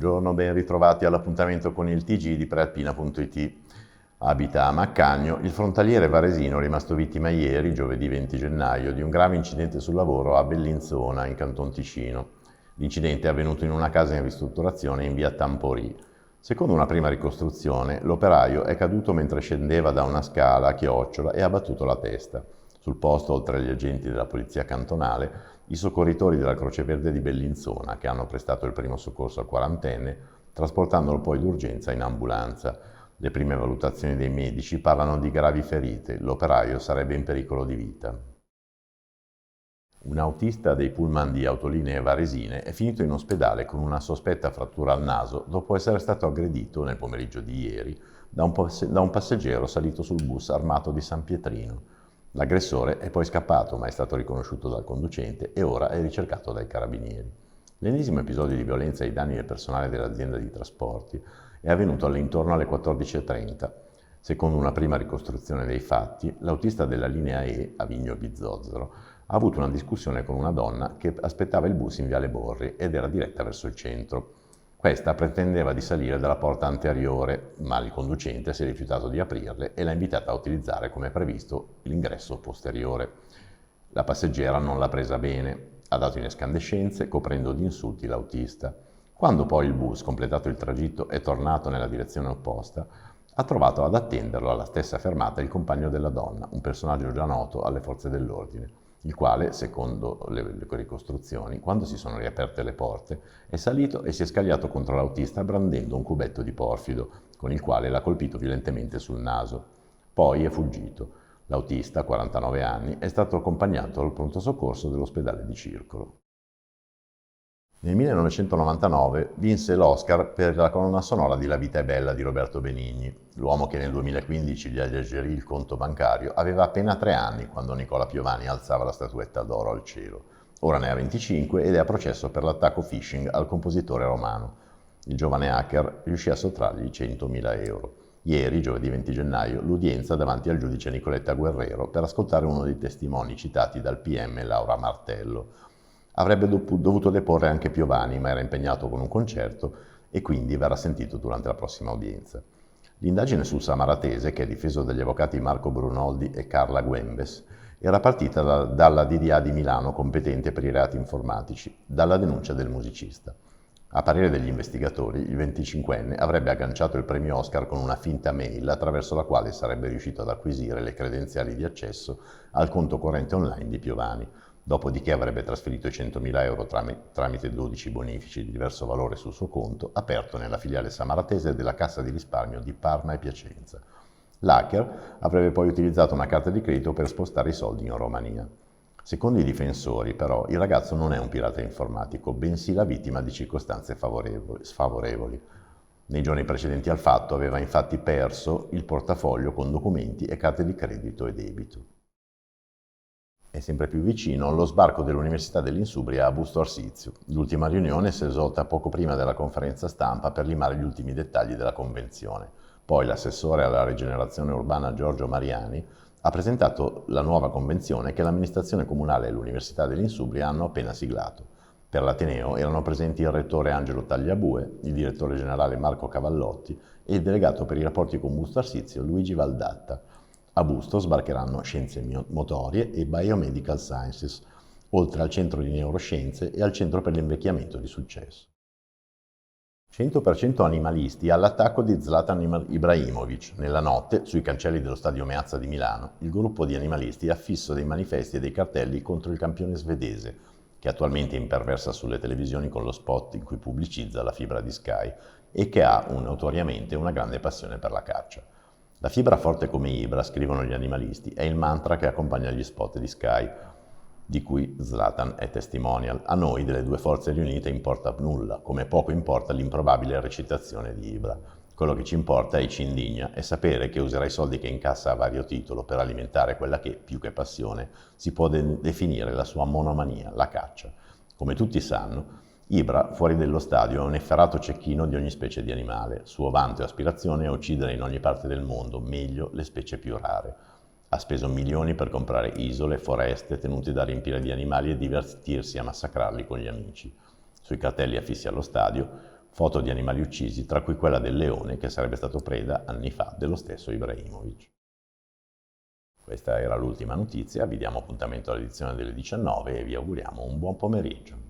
Buongiorno, ben ritrovati all'appuntamento con il TG di prealpina.it. Abita a Maccagno, il frontaliere varesino è rimasto vittima ieri, giovedì 20 gennaio, di un grave incidente sul lavoro a Bellinzona, in Canton Ticino. L'incidente è avvenuto in una casa in ristrutturazione in via Tamporì. Secondo una prima ricostruzione, l'operaio è caduto mentre scendeva da una scala a chiocciola e ha battuto la testa. Sul posto, oltre agli agenti della polizia cantonale, i soccorritori della Croce Verde di Bellinzona, che hanno prestato il primo soccorso al quarantenne, trasportandolo poi d'urgenza in ambulanza. Le prime valutazioni dei medici parlano di gravi ferite, l'operaio sarebbe in pericolo di vita. Un autista dei pullman di Autolinee Varesine è finito in ospedale con una sospetta frattura al naso dopo essere stato aggredito nel pomeriggio di ieri da un passeggero salito sul bus armato di San Pietrino. L'aggressore è poi scappato, ma è stato riconosciuto dal conducente e ora è ricercato dai carabinieri. L'ennesimo episodio di violenza ai danni del personale dell'azienda di trasporti è avvenuto all'intorno alle 14:30. Secondo una prima ricostruzione dei fatti, l'autista della linea E, Avigno Bizzozero, ha avuto una discussione con una donna che aspettava il bus in Viale Borri ed era diretta verso il centro. Questa pretendeva di salire dalla porta anteriore, ma il conducente si è rifiutato di aprirle e l'ha invitata a utilizzare, come previsto, l'ingresso posteriore. La passeggera non l'ha presa bene, ha dato in escandescenze, coprendo di insulti l'autista. Quando poi il bus, completato il tragitto, è tornato nella direzione opposta, ha trovato ad attenderlo alla stessa fermata il compagno della donna, un personaggio già noto alle forze dell'ordine, il quale, secondo le ricostruzioni, quando si sono riaperte le porte, è salito e si è scagliato contro l'autista brandendo un cubetto di porfido, con il quale l'ha colpito violentemente sul naso. Poi è fuggito. L'autista, 49 anni, è stato accompagnato al pronto soccorso dell'ospedale di Circolo. Nel 1999 vinse l'Oscar per la colonna sonora di La vita è bella di Roberto Benigni. L'uomo che nel 2015 gli alleggerì il conto bancario aveva appena 3 anni quando Nicola Piovani alzava la statuetta d'oro al cielo. Ora ne ha 25 ed è a processo per l'attacco phishing al compositore romano. Il giovane hacker riuscì a sottrargli 100.000 euro. Ieri, giovedì 20 gennaio, l'udienza davanti al giudice Nicoletta Guerrero per ascoltare uno dei testimoni citati dal PM Laura Martello. Avrebbe dovuto deporre anche Piovani, ma era impegnato con un concerto e quindi verrà sentito durante la prossima udienza. L'indagine sul Samaratese, che è difeso dagli avvocati Marco Brunoldi e Carla Guembes, era partita dalla DDA di Milano competente per i reati informatici, dalla denuncia del musicista. A parere degli investigatori, il 25enne avrebbe agganciato il premio Oscar con una finta mail attraverso la quale sarebbe riuscito ad acquisire le credenziali di accesso al conto corrente online di Piovani. Dopodiché avrebbe trasferito i 100.000 euro tramite 12 bonifici di diverso valore sul suo conto, aperto nella filiale samaratese della Cassa di risparmio di Parma e Piacenza. L'hacker avrebbe poi utilizzato una carta di credito per spostare i soldi in Romania. Secondo i difensori, però, il ragazzo non è un pirata informatico, bensì la vittima di circostanze sfavorevoli. Nei giorni precedenti al fatto aveva infatti perso il portafoglio con documenti e carte di credito e debito. È sempre più vicino lo sbarco dell'Università dell'Insubria a Busto Arsizio. L'ultima riunione si è svolta poco prima della conferenza stampa per limare gli ultimi dettagli della convenzione. Poi l'assessore alla rigenerazione urbana Giorgio Mariani ha presentato la nuova convenzione che l'amministrazione comunale e l'Università dell'Insubria hanno appena siglato. Per l'Ateneo erano presenti il rettore Angelo Tagliabue, il direttore generale Marco Cavallotti e il delegato per i rapporti con Busto Arsizio Luigi Valdatta. A Busto sbarcheranno Scienze Motorie e Biomedical Sciences, oltre al Centro di Neuroscienze e al Centro per l'invecchiamento di successo. 100% animalisti all'attacco di Zlatan Ibrahimovic. Nella notte, sui cancelli dello stadio Meazza di Milano, il gruppo di animalisti ha affisso dei manifesti e dei cartelli contro il campione svedese, che attualmente imperversa sulle televisioni con lo spot in cui pubblicizza la fibra di Sky e che ha notoriamente una grande passione per la caccia. La fibra forte come Ibra, scrivono gli animalisti, è il mantra che accompagna gli spot di Sky, di cui Zlatan è testimonial. A noi delle due forze riunite importa nulla, come poco importa l'improbabile recitazione di Ibra. Quello che ci importa e ci indigna è sapere che userà i soldi che incassa a vario titolo per alimentare quella che, più che passione, si può definire la sua monomania, la caccia. Come tutti sanno, Ibra, fuori dello stadio, è un efferato cecchino di ogni specie di animale. Suo vanto e aspirazione è uccidere in ogni parte del mondo, meglio le specie più rare. Ha speso milioni per comprare isole, foreste, tenute da riempire di animali e divertirsi a massacrarli con gli amici. Sui cartelli affissi allo stadio, foto di animali uccisi, tra cui quella del leone che sarebbe stato preda anni fa dello stesso Ibrahimovic. Questa era l'ultima notizia, vi diamo appuntamento all'edizione delle 19 e vi auguriamo un buon pomeriggio.